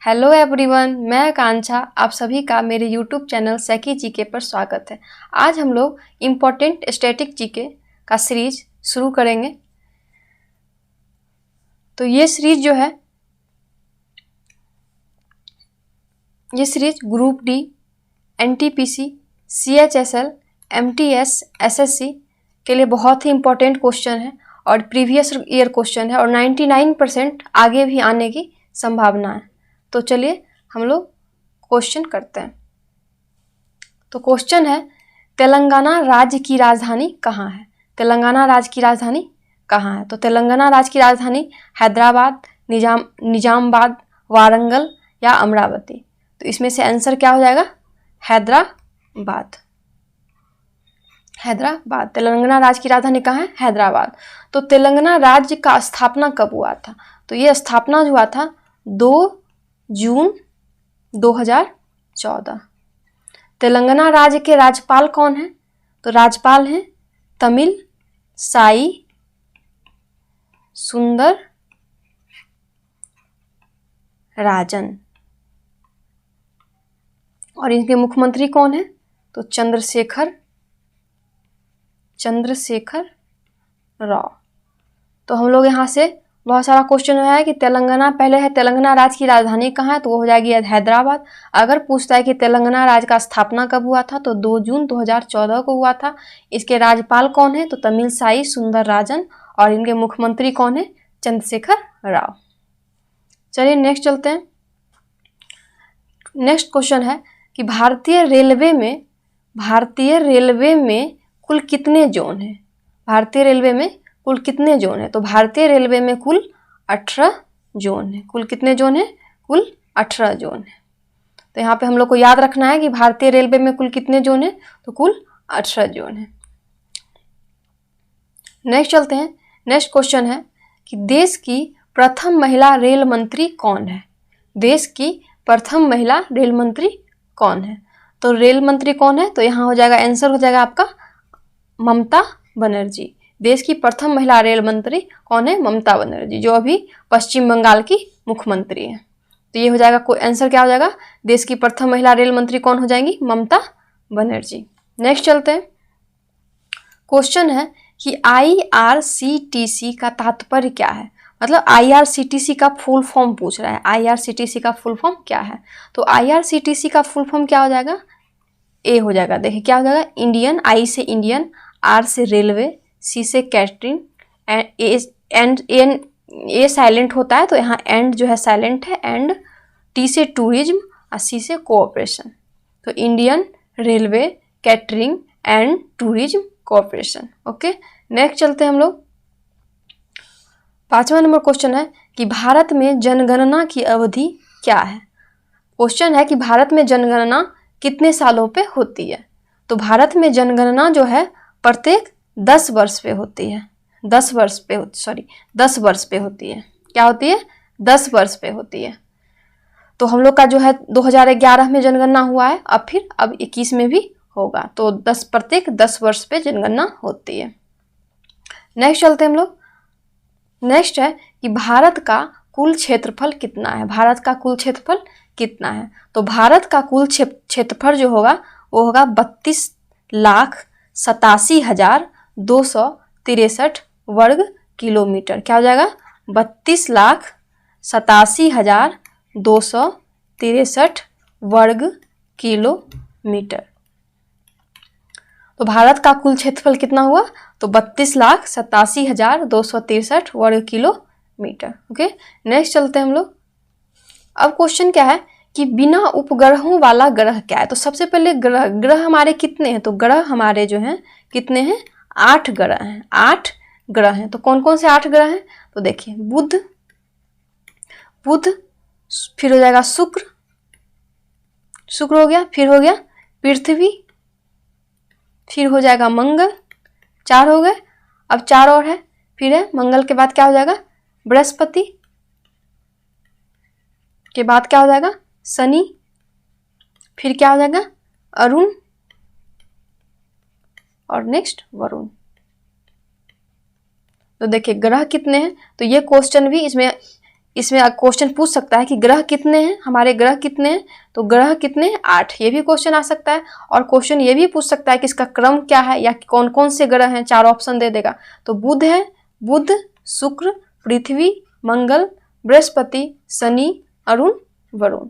Hello everyone, मैं आकांक्षा। आप सभी का मेरे यूट्यूब चैनल सैकी जीके पर स्वागत है। आज हम लोग इम्पोर्टेंट स्टैटिक जीके का सीरीज शुरू करेंगे। तो ये सीरीज जो है, ये series group D, NTPC, CHSL, MTS, SSC के लिए बहुत ही इम्पोर्टेंट क्वेश्चन है और प्रीवियस ईयर क्वेश्चन है और 99% आगे भी आने की संभावना है। तो चलिए हम लोग क्वेश्चन करते हैं। तो क्वेश्चन है, तेलंगाना राज्य की राजधानी कहाँ है? तेलंगाना राज्य की राजधानी कहाँ है? तो तेलंगाना राज्य की राजधानी हैदराबाद, निजामाबाद, वारंगल या अमरावती। तो इसमें से आंसर क्या हो जाएगा? हैदराबाद। हैदराबाद। तेलंगाना राज्य की राजधानी कहाँ है? हैदराबाद। तो तेलंगाना राज्य का स्थापना कब हुआ था? तो ये स्थापना हुआ था 2 जून 2014। तेलंगाना राज्य के राज्यपाल कौन है? तो राज्यपाल हैं तमिल साई सुंदर राजन। और इनके मुख्यमंत्री कौन है? तो चंद्रशेखर राव। तो हम लोग यहाँ से बहुत सारा क्वेश्चन है कि तेलंगाना पहले है, तेलंगाना राज्य की राजधानी कहाँ है? तो वो हो जाएगी हैदराबाद। अगर पूछता है कि तेलंगाना राज्य का स्थापना कब हुआ था? तो 2 जून 2014 को हुआ था। इसके राज्यपाल कौन है? तो तमिल साई सुंदर राजन। और इनके मुख्यमंत्री कौन है? चंद्रशेखर राव। चलिए नेक्स्ट चलते हैं। नेक्स्ट क्वेश्चन है कि भारतीय रेलवे में कुल कितने जोन हैं? भारतीय रेलवे में कुल कितने जोन है? तो भारतीय रेलवे में कुल 18 जोन है। कुल कितने जोन है? कुल 18 जोन है। तो यहाँ पे हम लोग को याद रखना है कि भारतीय रेलवे में कुल कितने जोन है? तो कुल 18 जोन है। नेक्स्ट चलते हैं। नेक्स्ट क्वेश्चन है कि देश की प्रथम महिला रेल मंत्री कौन है? देश की प्रथम महिला रेल मंत्री कौन है? तो रेल मंत्री कौन है? तो यहाँ हो जाएगा, आंसर हो जाएगा आपका ममता बनर्जी। देश की प्रथम महिला रेल मंत्री कौन है? ममता बनर्जी, जो अभी पश्चिम बंगाल की मुख्यमंत्री है। तो ये हो जाएगा, कोई आंसर क्या हो जाएगा? देश की प्रथम महिला रेल मंत्री कौन हो जाएंगी? ममता बनर्जी। नेक्स्ट चलते हैं। क्वेश्चन है कि IRCTC का तात्पर्य क्या है? मतलब IRCTC का फुल फॉर्म पूछ रहा है। IRCTC का फुल फॉर्म क्या है? तो IRCTC का फुल फॉर्म क्या हो जाएगा? ए हो जाएगा। देखिए क्या हो जाएगा? इंडियन, आई से इंडियन, आर से रेलवे, सी से कैटरिंग, एंड ए साइलेंट होता है तो यहाँ एंड जो है साइलेंट है, एंड टी से टूरिज्म और सी से कोऑपरेशन। तो Indian railway catering and tourism cooperation. Okay, next चलते हैं हम लोग। 5वां नंबर क्वेश्चन है कि भारत में जनगणना की अवधि क्या है? क्वेश्चन है कि भारत में जनगणना कितने सालों पे होती है? तो भारत में जनगणना जो है प्रत्येक 10 वर्ष पे होती है। 10 वर्ष पे होती है। क्या होती है? 10 वर्ष पे होती है। तो हम लोग का जो है 2011 में जनगणना हुआ है, अब 21 में भी होगा। तो प्रत्येक 10 वर्ष पे जनगणना होती है। नेक्स्ट चलते हैं हम लोग। नेक्स्ट है कि भारत का कुल क्षेत्रफल कितना है? भारत का कुल क्षेत्रफल कितना है? तो भारत का कुल क्षेत्रफल जो होगा वो होगा 32,87,263 वर्ग किलोमीटर। क्या हो जाएगा? 32,87,263 वर्ग किलोमीटर। तो भारत का कुल क्षेत्रफल कितना हुआ? तो 32,87,263 वर्ग किलोमीटर। ओके, नेक्स्ट चलते हैं हम लोग। अब क्वेश्चन क्या है कि बिना उपग्रहों वाला ग्रह क्या है? तो सबसे पहले ग्रह हमारे कितने हैं? तो ग्रह हमारे जो हैं कितने हैं? 8 ग्रह हैं। 8 ग्रह हैं। तो कौन कौन से 8 ग्रह हैं? तो देखिए, बुध, फिर हो जाएगा शुक्र हो गया, फिर हो गया पृथ्वी, फिर हो जाएगा मंगल। 4 हो गए। अब 4 और है, फिर है मंगल के बाद क्या हो जाएगा? बृहस्पति के बाद क्या हो जाएगा? शनि, फिर क्या हो जाएगा? अरुण, और नेक्स्ट वरुण। तो देखिए ग्रह कितने हैं? तो ये क्वेश्चन भी इसमें इसमें क्वेश्चन पूछ सकता है कि ग्रह कितने हैं, हमारे ग्रह कितने हैं, तो ग्रह कितने हैं 8, ये भी क्वेश्चन आ सकता है। और क्वेश्चन ये भी पूछ सकता है कि इसका क्रम क्या है या कौन कौन से ग्रह हैं, 4 ऑप्शन दे देगा। तो बुध है, बुध, शुक्र, पृथ्वी, मंगल, बृहस्पति, शनि, अरुण, वरुण।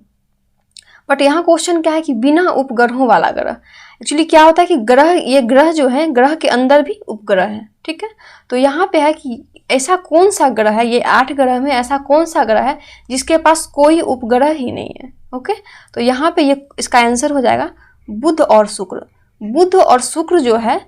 बट यहाँ क्वेश्चन क्या है कि बिना उपग्रहों वाला ग्रह। एक्चुअली क्या होता है कि ग्रह, ये ग्रह जो है ग्रह के अंदर भी उपग्रह है, ठीक है। तो यहाँ पे है कि ऐसा कौन सा ग्रह है, ये 8 ग्रह में ऐसा कौन सा ग्रह है जिसके पास कोई उपग्रह ही नहीं है। ओके, तो यहाँ पे ये इसका आंसर हो जाएगा बुध और शुक्र। बुध और शुक्र जो है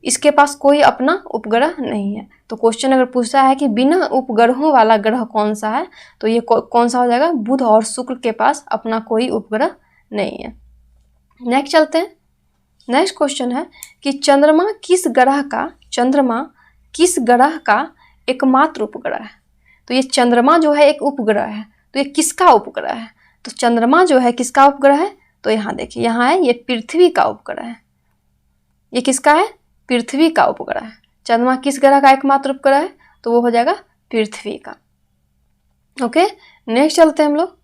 इसके पास कोई अपना उपग्रह नहीं है। तो क्वेश्चन अगर पूछता है कि बिना उपग्रहों वाला ग्रह कौन सा है, तो ये कौन सा हो जाएगा, बुध और शुक्र के पास अपना कोई उपग्रह नहीं है। नेक्स्ट चलते हैं। नेक्स्ट क्वेश्चन है कि चंद्रमा किस ग्रह का एकमात्र उपग्रह है। तो ये चंद्रमा जो है एक उपग्रह है, तो ये किसका उपग्रह है, तो चंद्रमा जो है किसका उपग्रह है, तो यहाँ देखिए, यहाँ है ये पृथ्वी का उपग्रह है। ये किसका है, पृथ्वी का उपग्रह है। चंद्रमा किस ग्रह का एकमात्र उपग्रह है, तो वो हो जाएगा पृथ्वी का। ओके, नेक्स्ट चलते हैं हम लोग।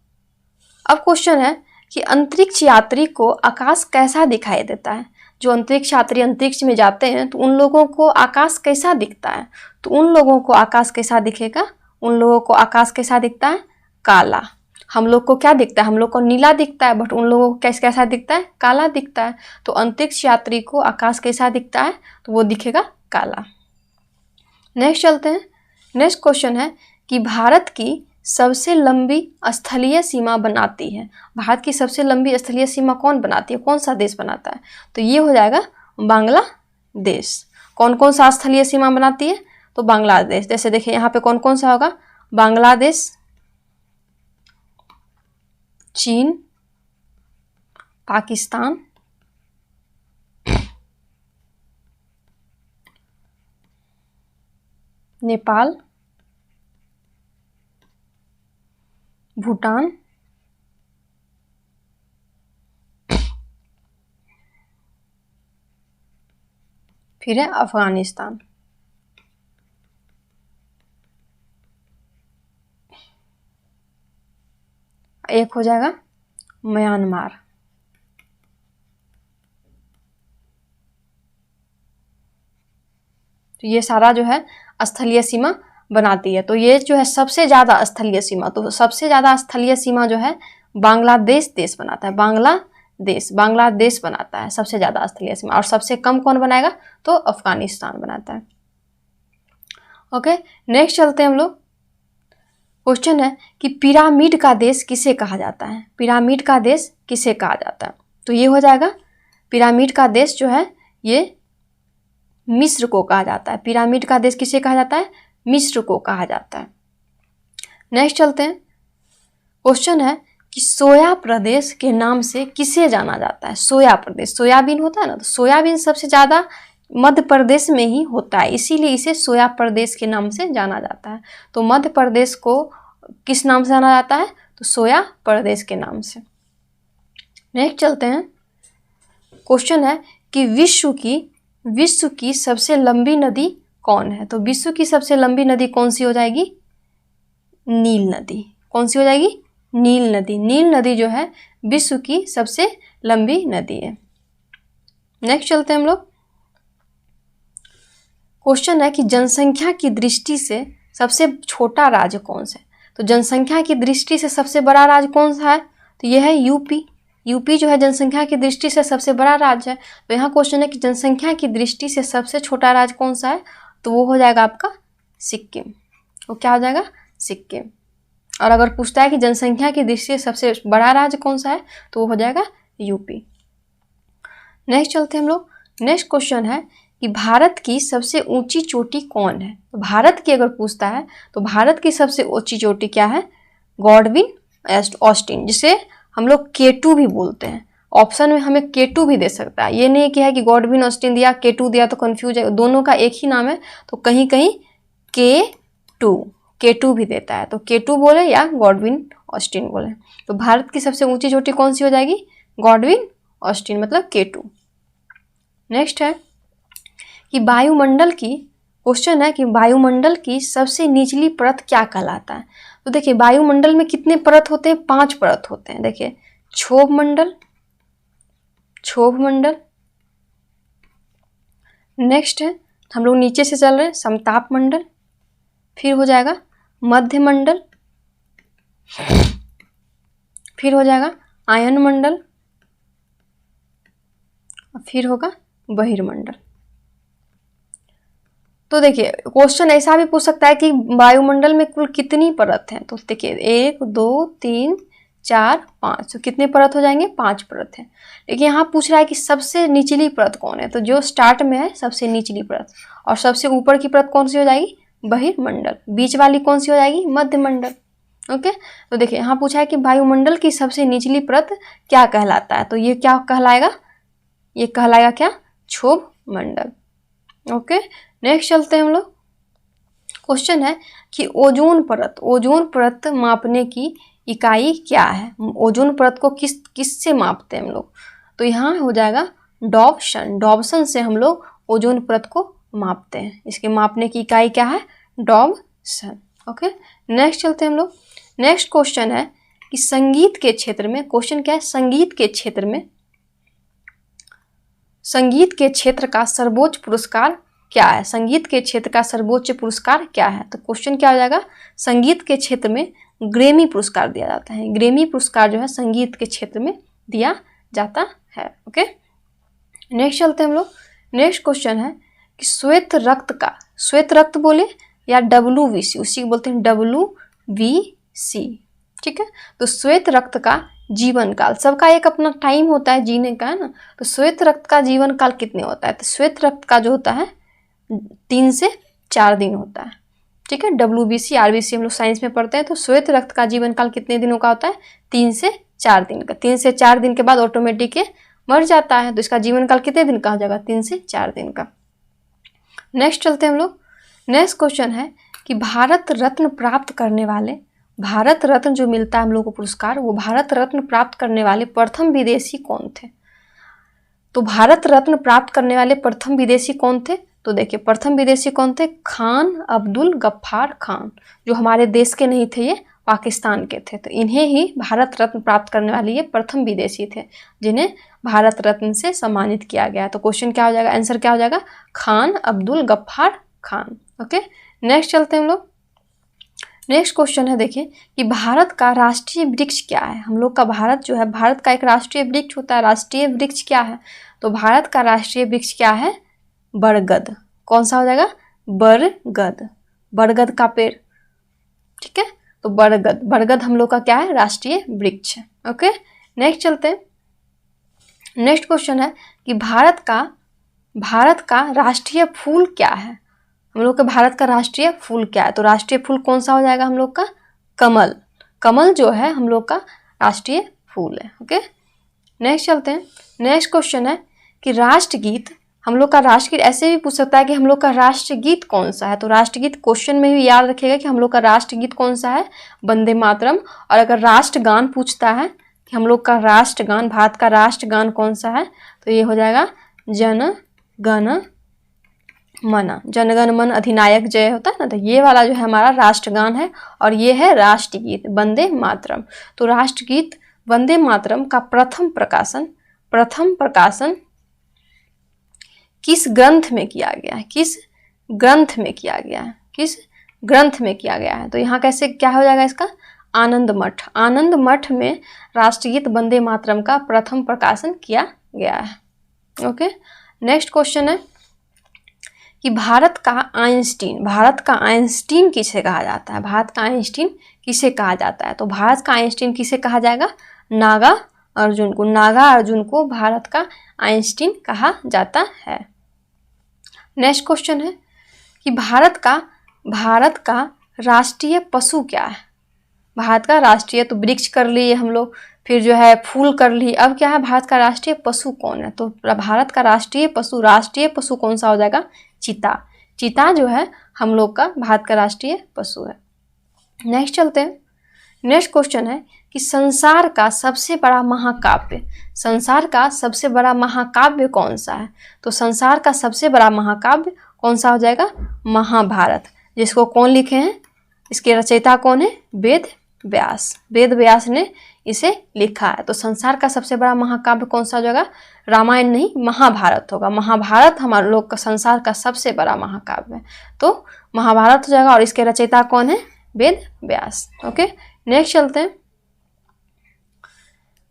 अब क्वेश्चन है कि अंतरिक्ष यात्री को आकाश कैसा दिखाई देता है। जो अंतरिक्ष यात्री अंतरिक्ष में जाते हैं तो उन लोगों को आकाश कैसा दिखता है, तो उन लोगों को आकाश कैसा दिखेगा, उन लोगों को आकाश कैसा दिखता है, काला। हम लोग को क्या दिखता है, हम लोग को नीला दिखता है, बट उन लोगों को कैसा दिखता है, काला दिखता है। तो अंतरिक्ष यात्री को आकाश कैसा दिखता है, तो वो दिखेगा काला। नेक्स्ट चलते हैं। नेक्स्ट क्वेश्चन है कि भारत की सबसे लंबी स्थलीय सीमा बनाती है। भारत की सबसे लंबी स्थलीय सीमा कौन बनाती है, कौन सा देश बनाता है, तो ये हो जाएगा बांग्लादेश। कौन कौन सा स्थलीय सीमा बनाती है, तो बांग्लादेश। जैसे देखिए यहाँ पे कौन कौन सा होगा, बांग्लादेश, चीन, पाकिस्तान, नेपाल, भूटान, फिर है अफगानिस्तान। एक हो जाएगा म्यांमार। तो ये सारा जो है स्थलीय सीमा बनाती है। तो ये जो है सबसे ज़्यादा स्थलीय सीमा, तो सबसे ज़्यादा स्थलीय सीमा जो है बांग्लादेश देश बनाता है। बांग्लादेश बनाता है सबसे ज़्यादा स्थलीय सीमा। और सबसे कम कौन बनाएगा, तो अफगानिस्तान बनाता है। ओके, नेक्स्ट चलते हैं हम लोग। क्वेश्चन है कि पिरामिड का देश किसे कहा जाता है। पिरामिड का देश किसे कहा जाता है, तो ये हो जाएगा पिरामिड का देश जो है ये मिस्र को कहा जाता है। पिरामिड का देश किसे कहा जाता है, मिस्र को कहा जाता है। नेक्स्ट चलते हैं। क्वेश्चन है कि सोया प्रदेश के नाम से किसे जाना जाता है। सोया प्रदेश, सोयाबीन होता है ना, तो सोयाबीन सबसे ज़्यादा मध्य प्रदेश में ही होता है, इसीलिए इसे सोया प्रदेश के नाम से जाना जाता है। तो मध्य प्रदेश को किस नाम से जाना जाता है, तो सोया प्रदेश के नाम से। नेक्स्ट चलते हैं। क्वेश्चन है कि विश्व की सबसे लंबी नदी कौन है। तो विश्व की सबसे लंबी नदी कौन सी हो जाएगी, नील नदी। कौन सी हो जाएगी, नील नदी। नील नदी जो है विश्व की सबसे लंबी नदी है। नेक्स्ट चलते हैं हम लोग। क्वेश्चन है कि जनसंख्या की दृष्टि से सबसे छोटा राज्य कौन सा है। तो जनसंख्या की दृष्टि से सबसे बड़ा राज्य कौन सा है, तो यह है यूपी। यूपी जो है जनसंख्या की दृष्टि से सबसे बड़ा राज्य है। तो यहाँ क्वेश्चन है कि जनसंख्या की दृष्टि से सबसे छोटा राज्य कौन सा है, तो वो हो जाएगा आपका सिक्किम। वो क्या हो जाएगा, सिक्किम। और अगर पूछता है कि जनसंख्या की दृष्टि से सबसे बड़ा राज्य कौन सा है, तो वो हो जाएगा यूपी। नेक्स्ट चलते हैं हम लोग। नेक्स्ट क्वेश्चन है कि भारत की सबसे ऊंची चोटी कौन है। तो भारत की अगर पूछता है तो भारत की सबसे ऊंची चोटी क्या है, गॉडविन ऑस्टिन, जिसे हम लोग K2 भी बोलते हैं। ऑप्शन में हमें K2 भी दे सकता है, ये नहीं कि है कि गॉडविन ऑस्टिन दिया K2 दिया तो कंफ्यूज है, दोनों का एक ही नाम है। तो कहीं कहीं K2 भी देता है, तो K2 बोले या गॉडविन ऑस्टिन बोले। तो भारत की सबसे ऊंची चोटी कौन सी हो जाएगी, गॉडविन ऑस्टिन, मतलब K2। नेक्स्ट है कि वायुमंडल की, क्वेश्चन है कि वायुमंडल की सबसे निचली परत क्या कहलाता है। तो देखिए वायुमंडल में कितने परत होते हैं, 5 परत होते हैं। देखिए क्षोभ मंडल, क्षोभ मंडल, नेक्स्ट है हम लोग नीचे से चल रहे हैं समताप मंडल, फिर हो जाएगा मध्य मंडल, फिर हो जाएगा आयन मंडल, और फिर होगा बहिर्मंडल। तो देखिए क्वेश्चन ऐसा भी पूछ सकता है कि वायुमंडल में कुल कितनी परत हैं, तो देखिए 1 2 3 4 5, तो कितने परत हो जाएंगे, 5 परत है। लेकिन यहाँ पूछ रहा है कि सबसे निचली परत कौन है, तो जो स्टार्ट में है सबसे निचली परत, और सबसे ऊपर की परत कौन सी हो जाएगी, बहिर्मंडल, बीच वाली कौन सी हो जाएगी, मध्यमंडल। ओके, तो देखिए यहाँ पूछा है कि वायुमंडल की सबसे निचली परत क्या कहलाता है, तो ये क्या कहलाएगा, ये कहलाएगा क्या, क्षोभ मंडल। ओके, नेक्स्ट चलते हैं हम लोग। क्वेश्चन है कि ओजोन परत, ओजोन परत मापने की इकाई क्या है, ओजोन परत को किससे मापते हैं हम लोग, तो यहाँ हो जाएगा डॉप्सन, डॉप्सन से हम लोग ओजोन परत को मापते हैं, इसके मापने की इकाई क्या है, डॉप्सन। ओके, नेक्स्ट चलते हैं हम लोग। नेक्स्ट क्वेश्चन है कि संगीत के क्षेत्र में, क्वेश्चन क्या है, संगीत के क्षेत्र में, संगीत के क्षेत्र का सर्वोच्च पुरस्कार क्या है, संगीत के क्षेत्र का सर्वोच्च पुरस्कार क्या है, तो क्वेश्चन क्या हो जाएगा, संगीत के क्षेत्र में ग्रेमी पुरस्कार दिया जाता है, ग्रेमी पुरस्कार जो है संगीत के क्षेत्र में दिया जाता है। ओके, नेक्स्ट चलते हैं हम लोग। नेक्स्ट क्वेश्चन है कि श्वेत रक्त का, श्वेत रक्त बोले या WBC, उसी को बोलते हैं WBC, ठीक है। तो श्वेत रक्त का जीवन काल, सबका एक अपना टाइम होता है जीने का, है ना, तो श्वेत रक्त का जीवन काल कितने होता है, तो श्वेत रक्त का जो होता है 3 से 4 दिन होता है, ठीक है। WBC RBC हम लोग साइंस में पढ़ते हैं, तो श्वेत रक्त का जीवन काल कितने दिनों का होता है, 3 से 4 दिन का, 3 से 4 दिन के बाद ऑटोमेटिक मर जाता है, तो इसका जीवन काल कितने दिन का हो जाएगा, 3 से 4 दिन का। नेक्स्ट चलते हैं हम लोग। नेक्स्ट क्वेश्चन है कि भारत रत्न प्राप्त करने वाले, भारत रत्न जो मिलता है हम लोग को पुरस्कार, वो भारत रत्न प्राप्त करने वाले प्रथम विदेशी कौन थे, तो भारत रत्न प्राप्त करने वाले प्रथम विदेशी कौन थे, तो देखिए प्रथम विदेशी कौन थे, खान अब्दुल गफ्फार खान, जो हमारे देश के नहीं थे, ये पाकिस्तान के थे, तो इन्हें ही भारत रत्न प्राप्त करने वाले ये प्रथम विदेशी थे जिन्हें भारत रत्न से सम्मानित किया गया। तो क्वेश्चन क्या हो जाएगा, आंसर क्या हो जाएगा, खान अब्दुल गफ्फार खान। ओके, नेक्स्ट चलते हैं हम लोग। नेक्स्ट क्वेश्चन है देखिए कि भारत का राष्ट्रीय वृक्ष क्या है, हम लोग का भारत जो है, भारत का एक राष्ट्रीय वृक्ष होता है, राष्ट्रीय वृक्ष क्या है, तो भारत का राष्ट्रीय वृक्ष क्या है, बरगद। कौन सा हो जाएगा, बरगद, बरगद का पेड़, ठीक है, तो बरगद, बरगद हम लोग का क्या है, राष्ट्रीय वृक्ष है। ओके, नेक्स्ट चलते हैं। नेक्स्ट क्वेश्चन है कि भारत का राष्ट्रीय फूल क्या है, हम लोग का भारत का राष्ट्रीय फूल क्या है, तो राष्ट्रीय फूल कौन सा हो जाएगा हम लोग का, कमल, कमल जो है हम लोग का राष्ट्रीय फूल है। ओके, नेक्स्ट चलते हैं। नेक्स्ट क्वेश्चन है कि राष्ट्रगीत, हम लोग का राष्ट्रगीत ऐसे भी पूछ सकता है कि हम लोग का राष्ट्रगीत कौन सा है, तो राष्ट्रगीत क्वेश्चन में भी याद रखिएगा कि हम लोग का राष्ट्रगीत कौन सा है, वंदे मातरम। और अगर राष्ट्रगान पूछता है कि हम लोग का राष्ट्रगान, भारत का राष्ट्रगान कौन सा है, तो ये हो जाएगा जन गण मन, जनगण मन अधिनायक जय होता है ना, तो ये वाला जो है हमारा राष्ट्रगान है, और ये है राष्ट्रगीत वंदे मातरम। तो राष्ट्रगीत वंदे मातरम का प्रथम प्रकाशन किस ग्रंथ में किया गया है, किस ग्रंथ में किया गया है, किस ग्रंथ में किया गया है, तो यहाँ कैसे क्या हो जाएगा इसका, आनंद मठ, आनंद मठ में राष्ट्रगीत वंदे मातरम का प्रथम प्रकाशन किया गया है। ओके, नेक्स्ट क्वेश्चन है कि भारत का आइंस्टीन, भारत का आइंस्टीन किसे कहा जाता है, भारत का आइंस्टीन किसे कहा जाता है, तो भारत का आइंस्टीन किसे कहा जाएगा, नागा अर्जुन को, नागा अर्जुन को भारत का आइंस्टीन कहा जाता है। नेक्स्ट क्वेश्चन है कि भारत का राष्ट्रीय पशु क्या है, भारत का राष्ट्रीय, तो वृक्ष कर लिए हम लोग, फिर जो है फूल कर लिए, अब क्या है भारत का राष्ट्रीय पशु कौन है, तो भारत का राष्ट्रीय पशु कौन सा हो जाएगा, चीता, चीता जो है हम लोग का भारत का राष्ट्रीय पशु है। नेक्स्ट चलते हैं। नेक्स्ट क्वेश्चन है कि संसार का सबसे बड़ा महाकाव्य, संसार का सबसे बड़ा महाकाव्य कौन सा है, तो संसार का सबसे बड़ा महाकाव्य कौन सा हो जाएगा, महाभारत, जिसको कौन लिखे हैं, इसके रचयिता कौन है? वेद व्यास। वेद व्यास ने इसे लिखा है। तो संसार का सबसे बड़ा महाकाव्य कौन सा हो जाएगा? रामायण नहीं, महाभारत होगा। महाभारत हमारे लोग का संसार का सबसे बड़ा महाकाव्य है, तो महाभारत हो जाएगा। और इसके रचयिता कौन है? वेद व्यास। ओके, नेक्स्ट चलते हैं।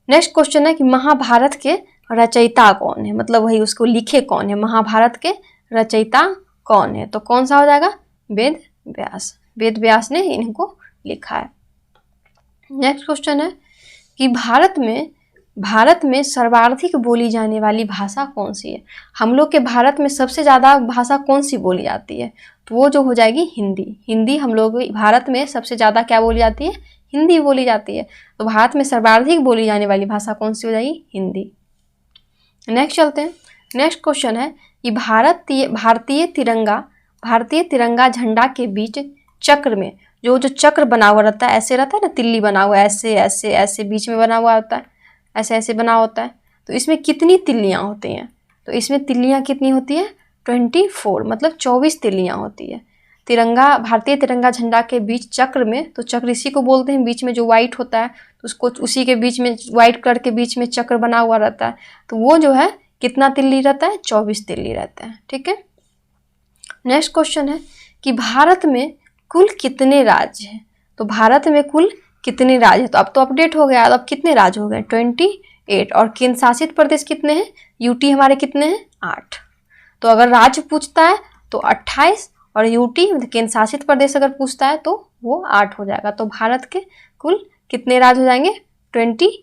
नेक्स्ट क्वेश्चन है कि महाभारत के रचयिता कौन है, मतलब वही उसको लिखे कौन है, महाभारत के रचयिता कौन है? तो कौन सा हो जाएगा? वेद व्यास। वेद व्यास ने इनको लिखा है। नेक्स्ट क्वेश्चन है कि भारत में सर्वाधिक बोली जाने वाली भाषा कौन सी है? हम लोग के भारत में सबसे ज़्यादा भाषा कौन सी बोली जाती है? तो वो जो हो जाएगी हिंदी। हिंदी हम लोग भारत में सबसे ज़्यादा क्या बोली जाती है? हिंदी बोली जाती है। तो भारत में सर्वाधिक बोली जाने वाली भाषा कौन सी हो जाएगी? हिंदी। नेक्स्ट चलते हैं। नेक्स्ट क्वेश्चन है कि भारतीय तिरंगा झंडा के बीच चक्र में जो चक्र बना हुआ रहता है, ऐसे रहता है ना, तिल्ली बना हुआ, ऐसे ऐसे ऐसे बीच में बना हुआ होता है, ऐसे ऐसे बना होता है। तो इसमें कितनी तिल्लियाँ होती हैं? तो इसमें तिल्लियाँ कितनी होती है? 24, मतलब 24 तिल्लियाँ होती है। भारतीय तिरंगा झंडा के बीच चक्र में, तो चक्र इसी को बोलते हैं, बीच में जो व्हाइट होता है तो उसको, उसी के बीच में व्हाइट कलर के बीच में चक्र बना हुआ रहता है। तो वो जो है कितना तिल्ली रहता है? 24 तिल्ली रहता है। ठीक है। नेक्स्ट क्वेश्चन है कि भारत में कुल कितने राज्य हैं? तो भारत में कुल कितने राज्य हैं? तो अब तो अपडेट हो गया, अब कितने राज्य हो गए? 28। और केंद्र शासित प्रदेश कितने हैं? यूटी हमारे कितने हैं? 8। तो अगर राज्य पूछता है तो 28, और यूटी मतलब केंद्र शासित प्रदेश अगर पूछता है तो वो 8 हो जाएगा। तो भारत के कुल कितने राज्य हो जाएंगे? 28।